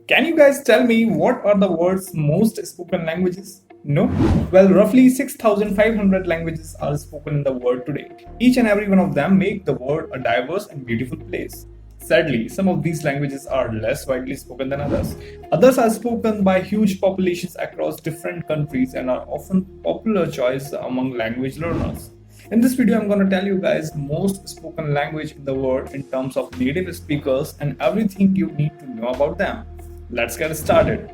Can you guys tell me what are the world's most spoken languages? No? Well, roughly 6,500 languages are spoken in the world today. Each and every one of them make the world a diverse and beautiful place. Sadly, some of these languages are less widely spoken than others. Others are spoken by huge populations across different countries and are often popular choice among language learners. In this video, I'm going to tell you guys most spoken language in the world in terms of native speakers and everything you need to know about them. Let's get started.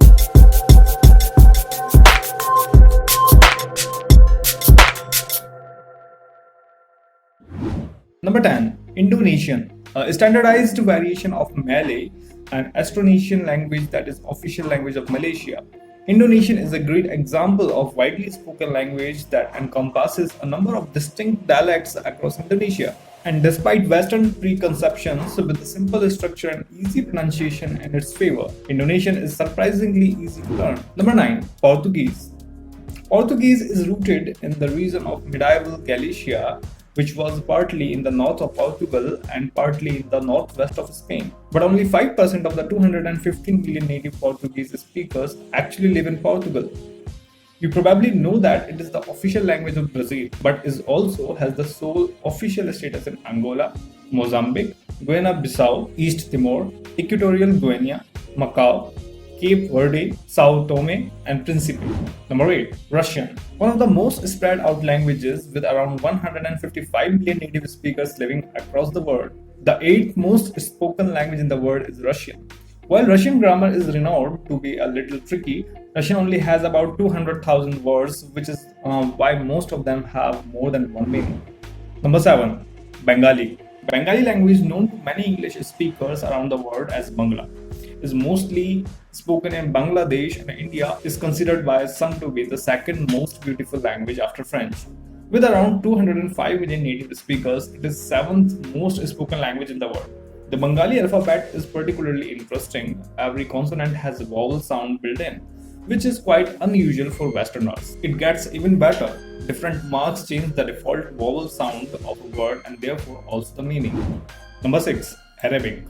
Number 10. Indonesian, a standardized variation of Malay, an Austronesian language that is official language of Malaysia. Indonesian is a great example of widely spoken language that encompasses a number of distinct dialects across Indonesia. And despite Western preconceptions, with a simple structure and easy pronunciation in its favor, Indonesian is surprisingly easy to learn. Number 9. Portuguese. Portuguese is rooted in the region of medieval Galicia, which was partly in the north of Portugal and partly in the northwest of Spain. But only 5% of the 215 million native Portuguese speakers actually live in Portugal. You probably know that it is the official language of Brazil, but is also has the sole official status in Angola, Mozambique, Guinea-Bissau, East Timor, Equatorial Guinea, Macau, Cape Verde, Sao Tome and Principe. Number 8. Russian. One of the most spread out languages with around 155 million native speakers living across the world. The 8th most spoken language in the world is Russian. While Russian grammar is renowned to be a little tricky, Russian only has about 200,000 words, which is why most of them have more than one meaning. Number 7. Bengali. Bengali language, known to many English speakers around the world as Bangla, is mostly spoken in Bangladesh, and India is considered by some to be the second most beautiful language after French. With around 205 million native speakers, it is 7th most spoken language in the world. The Bengali alphabet is particularly interesting. Every consonant has a vowel sound built in, which is quite unusual for Westerners. It gets even better. Different marks change the default vowel sound of a word and therefore also the meaning. Number 6. Arabic.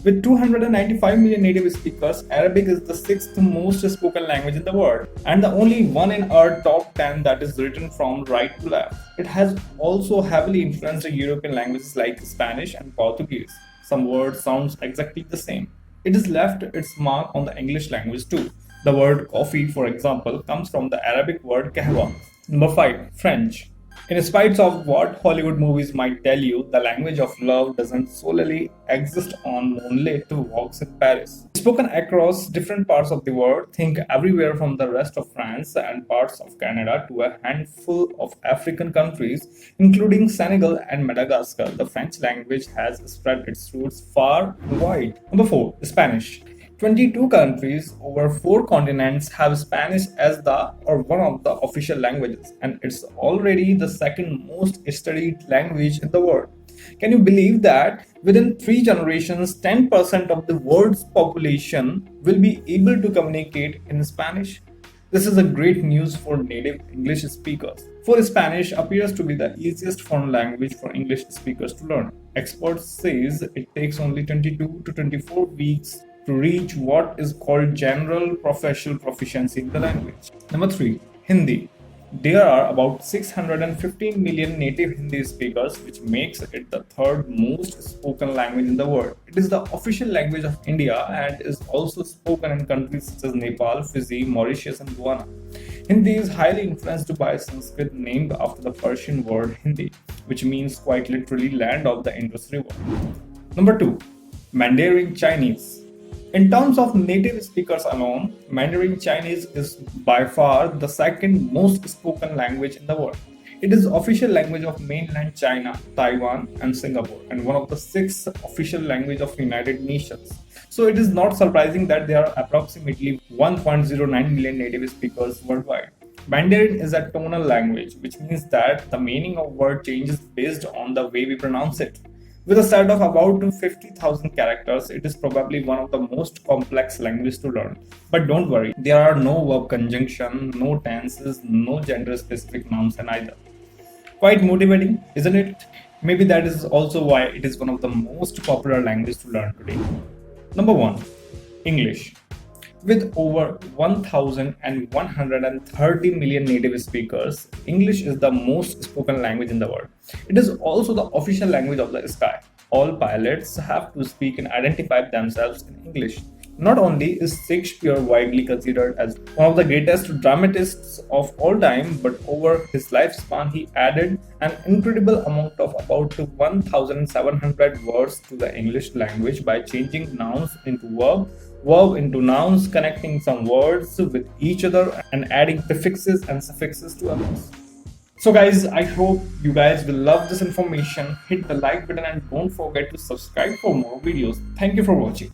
With 295 million native speakers, Arabic is the 6th most spoken language in the world and the only one in our top 10 that is written from right to left. It has also heavily influenced European languages like Spanish and Portuguese. Some words sound exactly the same. It has left its mark on the English language too. The word coffee, for example, comes from the Arabic word kahwa. Number 5. French. In spite of what Hollywood movies might tell you, the language of love doesn't solely exist on moonlit walks in Paris. Spoken across different parts of the world, think everywhere from the rest of France and parts of Canada to a handful of African countries, including Senegal and Madagascar, the French language has spread its roots far and wide. Number 4. Spanish. 22 countries over 4 continents have Spanish as the or one of the official languages, and it's already the second most studied language in the world. Can you believe that within 3 generations, 10% of the world's population will be able to communicate in Spanish? This is a great news for native English speakers. For Spanish appears to be the easiest foreign language for English speakers to learn. Experts says it takes only 22 to 24 weeks to reach what is called general professional proficiency in the language. Number 3. Hindi. There are about 615 million native Hindi speakers, which makes it the 3rd most spoken language in the world. It is the official language of India and is also spoken in countries such as Nepal, Fiji, Mauritius, and Guyana. Hindi is highly influenced by Sanskrit, named after the Persian word Hindi, which means quite literally land of the Indus River. Number 2. Mandarin Chinese. In terms of native speakers alone, Mandarin Chinese is by far the 2nd most spoken language in the world. It is the official language of mainland China, Taiwan, and Singapore, and one of the 6 official languages of United Nations. So it is not surprising that there are approximately 1.09 million native speakers worldwide. Mandarin is a tonal language, which means that the meaning of word changes based on the way we pronounce it. With a set of about 50,000 characters, it is probably one of the most complex languages to learn. But don't worry, there are no verb conjunction, no tenses, no gender-specific nouns and either. Quite motivating, isn't it? Maybe that is also why it is one of the most popular languages to learn today. Number 1. English. With over 1,130 million native speakers, English is the most spoken language in the world. It is also the official language of the sky. All pilots have to speak and identify themselves in English. Not only is Shakespeare widely considered as one of the greatest dramatists of all time, but over his lifespan he added an incredible amount of about 1,700 words to the English language by changing nouns into verb into nouns, connecting some words with each other, and adding prefixes and suffixes to others. So guys, I hope you guys will love this information. Hit the like button and don't forget to subscribe for more videos. Thank you for watching.